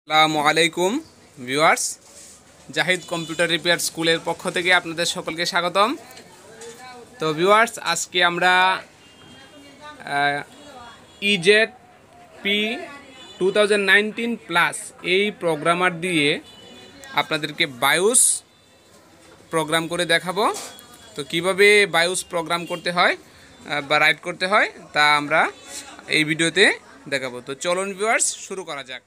আসসালামু আলাইকুম viewers, Zahid computer repair স্কুলের পক্ষ থেকে আপনাদের সকলকে স্বাগতম। তো ভিউয়ার্স, আজকে আমরা EZP2019 এই প্রোগ্রামার দিয়ে আপনাদেরকে বায়োস প্রোগ্রাম করে দেখাবো। তো কিভাবে বায়োস প্রোগ্রাম করতে হয় বা রাইট করতে হয় তা আমরা এই ভিডিওতে দেখাবো। তো চলুন ভিউয়ার্স, শুরু করা যাক।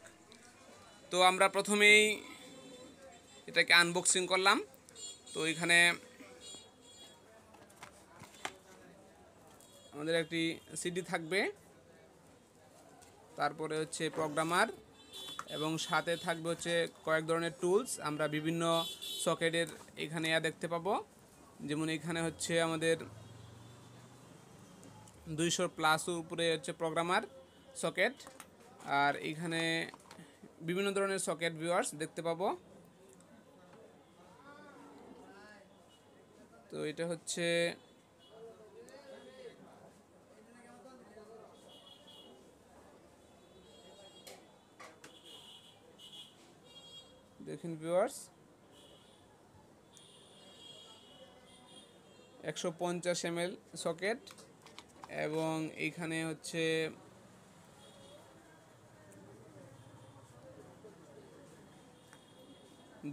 তো আমরা প্রথমেই এটাকে আনবক্সিং করলাম। তো এখানে আমাদের একটি সিডি থাকবে, তারপরে হচ্ছে প্রোগ্রামার এবং সাথে থাকবে হচ্ছে কয়েক ধরনের টুলস। আমরা বিভিন্ন সকেটের এখানে দেখতে পাবো, যেমন এখানে হচ্ছে আমাদের 200+ উপরে হচ্ছে প্রোগ্রামার সকেট, আর এখানে বিভিন্ন ধরনের সকেট ভিউয়ার্স দেখতে পাবো। তো এটা হচ্ছে দেখুন ভিউয়ার্স, 150 ml সকেট এবং এইখানে হচ্ছে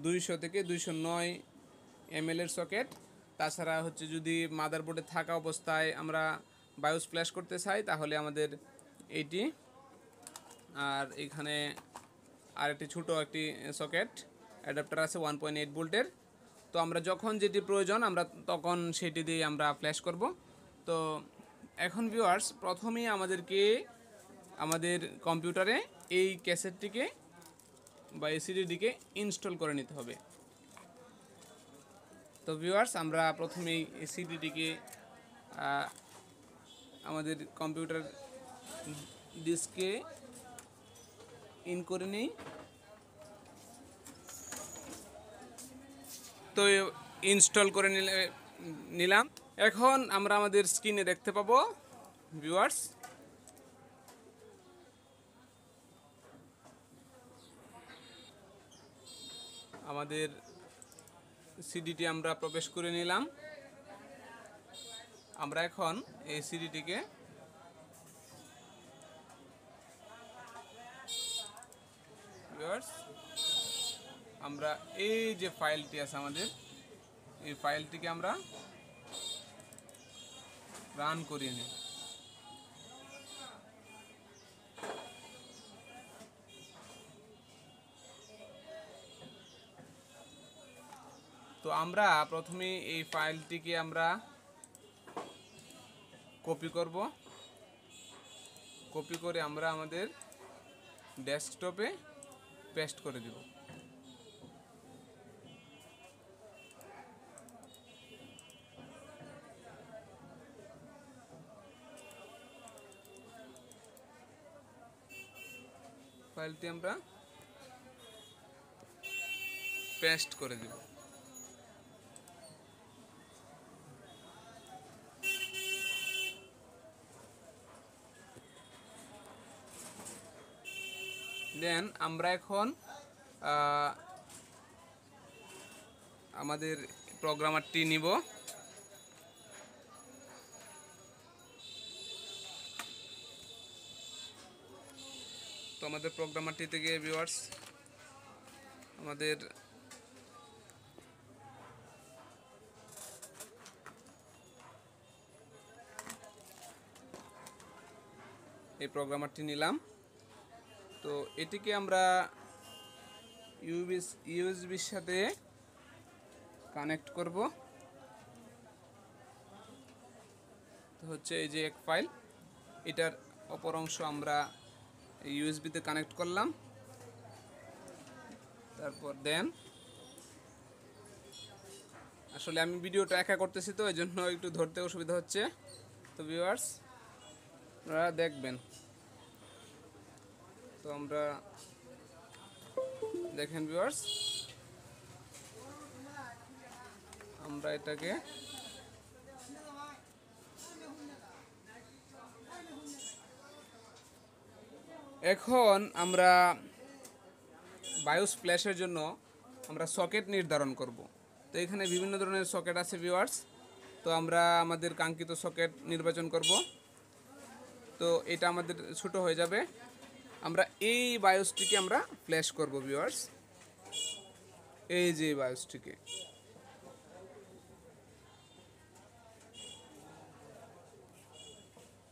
200 থেকে 209 ml এর সকেট। তাছাড়া হচ্ছে যদি মাদারবোর্ডে থাকা অবস্থায় আমরা বায়োস ফ্ল্যাশ করতে চাই তাহলে আমাদের এইটি, আর এখানে আরেকটি ছোটো একটি সকেট অ্যাডাপ্টার আছে 1.8 ভোল্টের। তো আমরা যখন যেটি প্রয়োজন আমরা তখন সেটি দিয়ে আমরা ফ্ল্যাশ করব। তো এখন ভিউয়ার্স, প্রথমেই আমাদেরকে আমাদের কম্পিউটারে এই ক্যাসেটটিকে বা এই সিডিটিকে ইনস্টল করে নিতে হবে। তো ভিউয়ার্স, আমরা প্রথমেই এই সিডিটিকে আমাদের কম্পিউটার ডিস্কে ইন করে নিই। তো ইনস্টল করে নিলাম। এখন আমরা আমাদের স্ক্রিনে দেখতে পাবো ভিউয়ার্স, আমাদের সিডিটি আমরা প্রবেশ করে নিলাম। আমরা এখন এই সিডিটিকে ভিউয়ার্স, আমরা এই যে ফাইলটি আছে আমাদের, এই ফাইলটিকে আমরা রান করিয়ে নিই। তো আমরা প্রথমে এই ফাইলটিকে আমরা কপি করব। কপি করে আমরা আমাদের ডেস্কটপে পেস্ট করে দেব। ফাইলটি আমরা পেস্ট করে দেব। দেন আমরা এখন আমাদের প্রোগ্রামারটি নিব। তো আমাদের প্রোগ্রামারটি থেকে ভিউয়ার্স, আমাদের এই প্রোগ্রামারটি নিলাম। তো এটিকে আমরা ইউএসবির সাথে কানেক্ট করব। তো হচ্ছে এই যে এক ফাইল, এটার অপর অংশ আমরা ইউএসবিতে কানেক্ট করলাম। তারপর দেন আসলে আমি ভিডিওটা একা করতেছি, তো এই জন্য একটু ধরতে অসুবিধা হচ্ছে। তো ভিউয়ার্স, আপনারা দেখবেন। তো আমরা দেখেন ভিউয়ার্স, আমরা এটাকে এখন আমরা বায়োস ফ্ল্যাশের জন্য আমরা সকেট নির্ধারণ করব। তো এখানে বিভিন্ন ধরনের সকেট আছে ভিউয়ার্স। তো আমরা আমাদের কাঙ্ক্ষিত সকেট নির্বাচন করব। তো এটা আমাদের ছোট হয়ে যাবে। আমরা এই বায়োসটিকে আমরা ফ্ল্যাশ করব ভিউয়ার্স, এই যে বায়োসটিকে।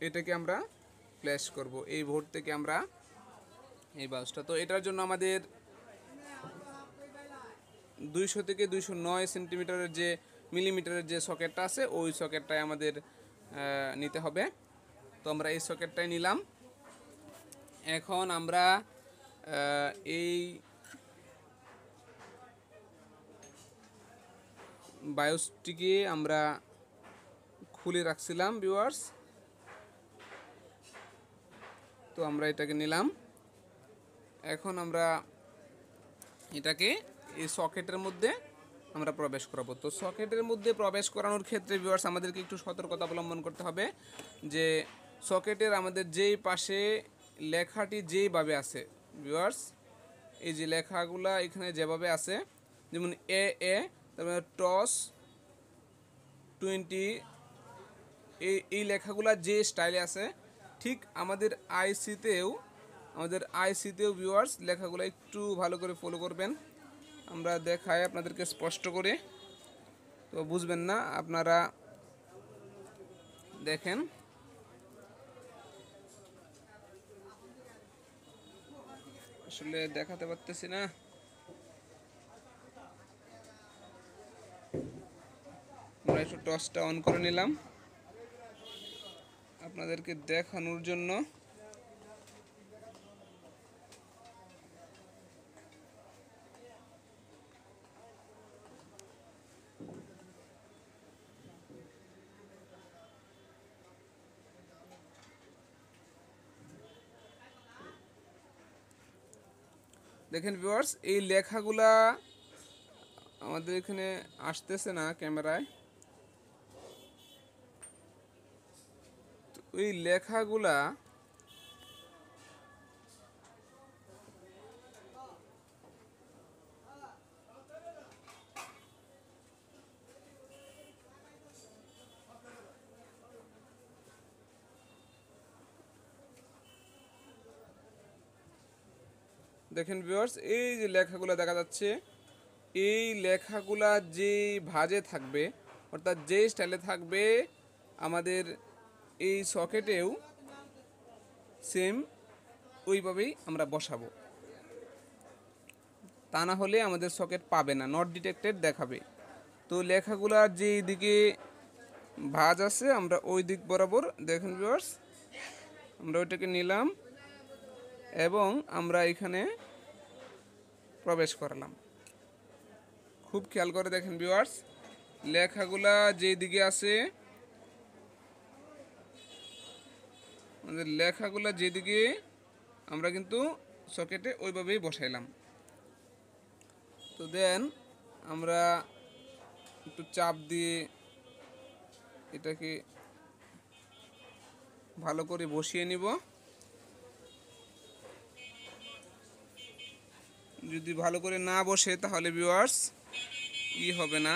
এটাকে আমরা ফ্ল্যাশ করব এই বোর্ড থেকে আমরা এই বায়োসটা। তো এটার জন্য আমাদের 200 থেকে 209 সেন্টিমিটারের যে মিলিমিটারের যে সকেটটা আছে ওই সকেটটাই আমাদের নিতে হবে। তো আমরা এই সকেটটাই নিলাম। এখন আমরা এই বায়োসটিকে আমরা খুলে রাখছিলাম ভিউয়ার্স। তো আমরা এটাকে নিলাম। এখন আমরা এটাকে এই সকেটের মধ্যে আমরা প্রবেশ করাবো। তো সকেটের মধ্যে প্রবেশ করানোর ক্ষেত্রে ভিউয়ার্স আমাদেরকে একটু সতর্কতা অবলম্বন করতে হবে যে সকেটের আমাদের যেই পাশে লেখাটি যেইভাবে আছে ভিউয়ার্স, এই যে লেখাগুলা এখানে যেভাবে আছে, যেমন এ তারপরে টস 20, এই লেখাগুলা যে স্টাইলে আছে ঠিক আমাদের আইসিতেও ভিউয়ার্স লেখাগুলো একটু ভালো করে ফলো করবেন। আমরা দেখাই আপনাদেরকে স্পষ্ট করে, তো বুঝবেন না, আপনারা দেখেন। আসলে দেখাতে পারতেছি না। আমরা একটু টসটা অন করে নিলাম আপনাদেরকে দেখানোর জন্য। দেখেন ভিউয়ার্স, এই লেখাগুলা আমাদের এখানে আসতেছে না ক্যামেরায়। ওই লেখাগুলা দেখেন ভিউয়ার্স, এই যে লেখাগুলা দেখা যাচ্ছে, এই লেখাগুলা যে ভাঁজে থাকবে অর্থাৎ যে স্টাইলে থাকবে আমাদের এই সকেটেও সেম ওইভাবেই আমরা বসাবো। তা না হলে আমাদের সকেট পাবে না, নট ডিটেক্টেড দেখাবে। তো লেখাগুলা যে দিকে ভাঁজ আছে আমরা ওই দিক বরাবর, দেখেন ভিউয়ার্স, আমরা ওইটাকে নিলাম এবং আমরা এখানে প্রবেশ করলাম। খুব খেয়াল করে দেখেন ভিউয়ার্স, লেখাগুলা যে দিকে আছে, আমাদের লেখাগুলা যেদিকে আমরা কিন্তু সকেটে ওইভাবেই বসাইলাম। তো দেন আমরা একটু চাপ দিয়ে এটাকে ভালো করে বসিয়ে নিব। যদি ভালো করে না বসে তাহলে ভিউয়ার্স হবে না।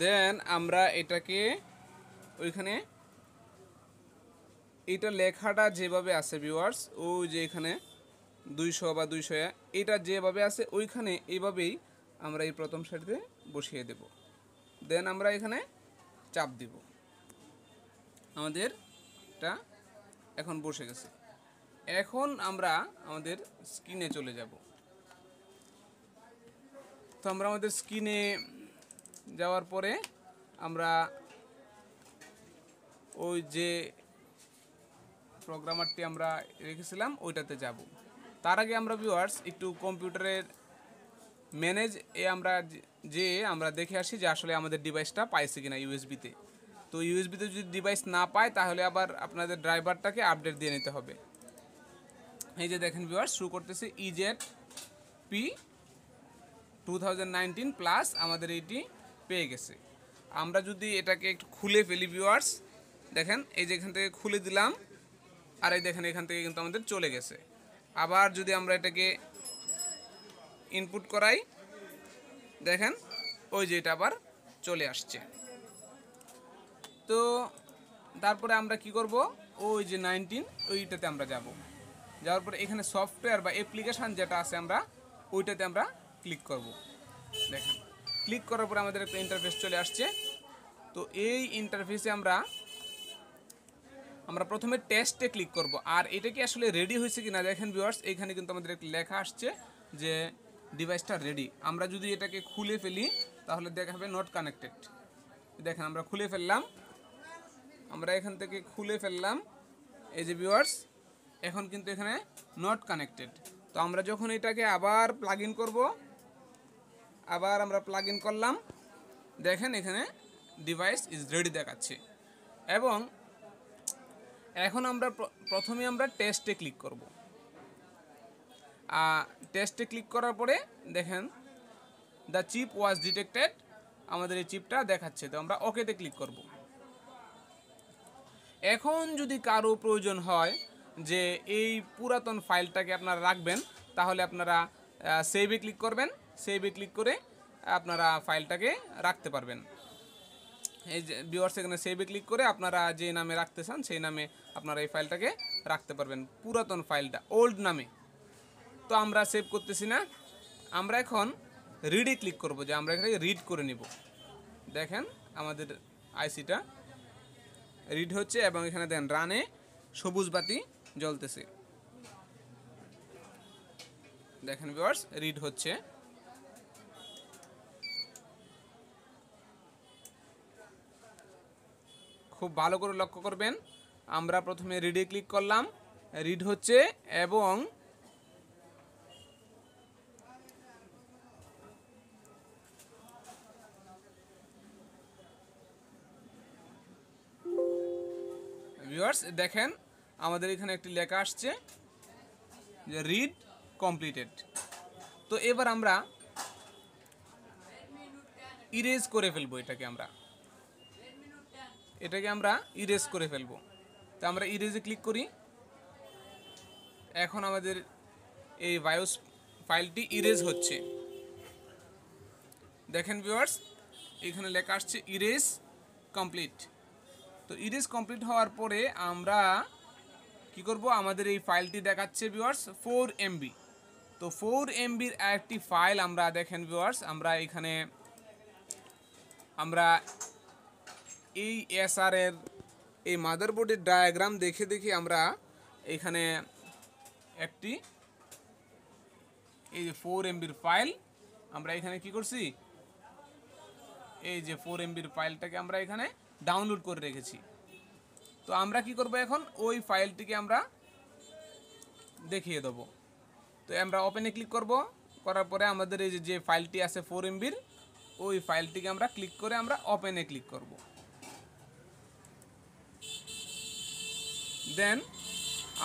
দেন আমরা এটাকে ওইখানে, এটা লেখাটা যেভাবে আছে ভিউয়ার্স, ওই যে এখানে 200 বা 200 এটা যেভাবে আছে ওইখানে এইভাবেই আমরা এই প্রথম সারিতে বসিয়ে দেব। দেন আমরা এখানে চাপ দিব, আমাদের এটা এখন বসে গেছে। এখন আমরা আমাদের স্ক্রিনে চলে যাব। তো আমরা আমাদের স্ক্রিনে যাওয়ার পরে আমরা ওই যে প্রোগ্রামারটি আমরা রেখেছিলাম ওইটাতে যাব। তার আগে আমরা ভিউয়ার্স একটু কম্পিউটারের ম্যানেজ আমরা দেখে আসি যে আসলে আমাদের ডিভাইসটা পাইছে কিনা ইউএসবিতে। তো ইউএসবিতে যদি ডিভাইস না পায় তাহলে আবার আপনাদের ড্রাইভারটাকে আপডেট দিয়ে নিতে হবে। এই যে দেখেন ভিউয়ার্স, শুরু করতেছে EZP2019 প্লাস আমাদের এইটি পেয়ে গেছে। আমরা যদি এটাকে একটু খুলে ফেলি ভিউয়ার্স, দেখেন এই যে এখান থেকে খুলে দিলাম, আর এই দেখেন এখান থেকে কিন্তু আমাদের চলে গেছে। আবার যদি আমরা এটাকে ইনপুট করাই, দেখেন ওই যে এটা আবার চলে আসছে। তো তারপরে আমরা কি করব, ওই যে 19 ওইটাতে আমরা যাব, যাওয়ার পরে এখানে সফটওয়্যার বা অ্যাপ্লিকেশান যেটা আছে আমরা ওইটাতে আমরা ক্লিক করব। দেখেন ক্লিক করার পরে আমাদের একটা ইন্টারফেস চলে আসছে। তো এই ইন্টারফেসে আমরা প্রথমে টেস্টে ক্লিক করব। আর এটা কি আসলে রেডি হয়েছে কিনা দেখেন ভিউয়ার্স, এখানে কিন্তু আমাদের একটা লেখা আসছে যে ডিভাইসটা রেডি। আমরা যদি এটাকে খুলে ফেলি তাহলে দেখাবে নট কানেক্টেড। দেখেন আমরা খুলে ফেললাম, আমরা এখান থেকে খুলে ফেললাম, এই যে ভিউয়ার্স এখন কিন্তু এখানে নট কানেক্টেড। তো আমরা যখন এটাকে আবার প্লাগ ইন করব, আবার আমরা প্লাগ ইন করলাম, দেখেন এখানে ডিভাইস ইজ রেডি দেখাচ্ছে। এবং এখন আমরা প্রথমে আমরা টেস্টে ক্লিক করব। টেস্টে ক্লিক করার পরে দেখেন দ্য চিপ ওয়াজ ডিটেক্টেড, আমাদের এই চিপটা দেখাচ্ছে। তো আমরা ওকেতে ক্লিক করব। এখন যদি কারো প্রয়োজন হয় যে এই পুরাতন ফাইলটাকে আপনারা রাখবেন, তাহলে আপনারা সেভে ক্লিক করবেন। সেভে ক্লিক করে আপনারা ফাইলটাকে রাখতে পারবেন। এই যে ভিউয়ার্স এখানে সেভে ক্লিক করে আপনারা যে নামে রাখতে চান সেই নামে আপনারা এই ফাইলটাকে রাখতে পারবেন, পুরাতন ফাইলটা ওল্ড নামে। তো আমরা সেভ করতেছি না, আমরা এখন রিডে ক্লিক করব, যে আমরা এখানে রিড করে নিব। দেখেন আমাদের আইসিটা রিড হচ্ছে এবং এখানে দেন রানে সবুজ বাতি জ্বলতেছে। দেখেন ভিউয়ার্স রিড হচ্ছে। খুব ভালো করে লক্ষ্য করবেন, আমরা প্রথমে রিডে ক্লিক করলাম, রিড হচ্ছে এবং ভিউয়ার্স দেখেন আমাদের এখানে একটি লেখা আসছে যে রিড কমপ্লিটেড। তো এবার আমরা ইরেজ করে ফেলবো, এটাকে আমরা ইরেজ করে ফেলবো। তো আমরা ইরেজে ক্লিক করি। এখন আমাদের এই বায়োস ফাইলটি ইরেজ হচ্ছে। দেখেন ভিউয়ার্স এখানে লেখা আসছে ইরেজ কমপ্লিট। তো ইরেজ কমপ্লিট হওয়ার পরে আমরা কি করব, আমাদের এই ফাইলটি দেখাচ্ছে ভিউয়ার্স 4 MB। তো 4 MBর একটি ফাইল আমরা দেখেন ভিউয়ার্স, আমরা এখানে এই এসআর এর এই মাদারবোর্ডের ডায়াগ্রাম দেখে দেখে আমরা এখানে একটি এই যে 4 MBর ফাইল আমরা এখানে কি করছি, এই যে 4 MBর ফাইলটাকে আমরা এখানে ডাউনলোড করে রেখেছি। তো আমরা কি করব, এখন ওই ফাইলটিকে আমরা দেখিয়ে দেব। তো আমরা ওপেনে ক্লিক করব, করার পরে আমাদের এই যে ফাইলটি আছে 4 MBর ওই ফাইলটিকে আমরা ক্লিক করে আমরা ওপেনে ক্লিক করব। দেন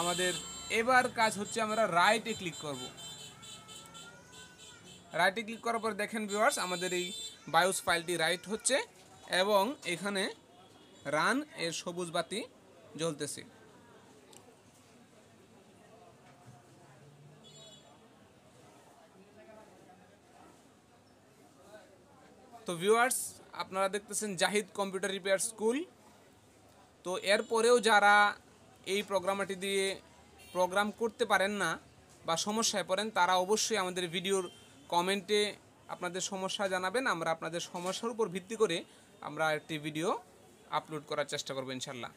আমাদের এবার কাজ হচ্ছে আমরা রাইটে ক্লিক করব। রাইটে ক্লিক করার পর দেখেন ভিউয়ার্স আমাদের এই বায়োস ফাইলটি রাইট হচ্ছে এবং এখানে রান এর সবুজ বাতি জ্বলতেছে। তো ভিউয়ার্স আপনারা দেখতেছেন জাহিদ কম্পিউটার রিপেয়ার স্কুল। তো এরপরেও যারা এই প্রোগ্রামটি দিয়ে প্রোগ্রাম করতে পারেন না বা সমস্যায় পড়েন, তারা অবশ্যই আমাদের ভিডিওর কমেন্টে আপনাদের সমস্যা জানাবেন। আমরা আপনাদের সমস্যার উপর ভিত্তি করে আমরা একটি ভিডিও আপলোড করার চেষ্টা করব ইনশাল্লাহ।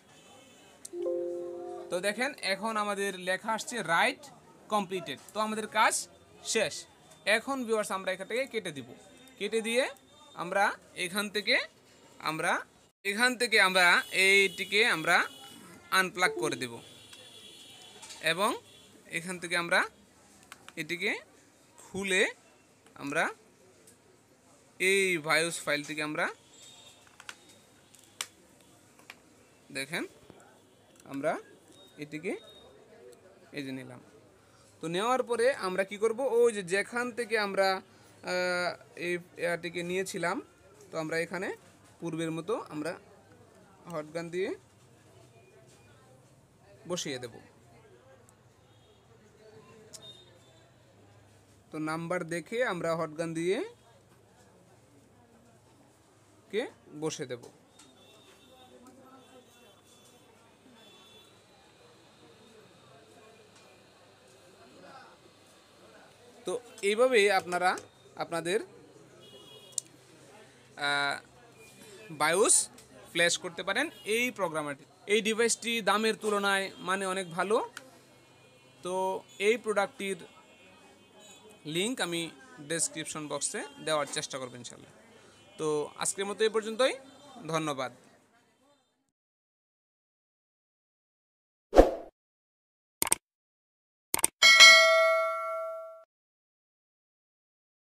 তো দেখেন এখন আমাদের লেখা আসছে রাইট কমপ্লিটেড। তো আমাদের কাজ শেষ। এখন ভিউয়ার্স আমরা এখান থেকে কেটে দিব। কেটে দিয়ে আমরা এখান থেকে আমরা এইটিকে আমরা আনপ্লাগ করে দেব এবং এখান থেকে আমরা এটিকে খুলে আমরা এই বায়োস ফাইলটিকে আমরা দেখেন আমরা এটিকে এই যে নিলাম। তো নেওয়ার পরে আমরা কি করব, ওই যে যেখান থেকে আমরা এই এটিকে নিয়েছিলাম তো আমরা এখানে পূর্বের মতো আমরা হট গান দিয়ে বসিয়ে দেব। তো নাম্বার দেখে আমরা হট গান দিয়ে কে বসে দেব। তো এইভাবে আপনারা আপনাদের বায়োস ফ্ল্যাশ করতে পারেন এই প্রোগ্রামারটি। এই ডিভাইসটি দামের তুলনায় মানে অনেক ভালো। তো এই প্রোডাক্টটির লিংক আমি ডেসক্রিপশন বক্সে দেওয়ার চেষ্টা করব ইনশাল্লাহ। তো আজকের মতো এই পর্যন্তই, ধন্যবাদ।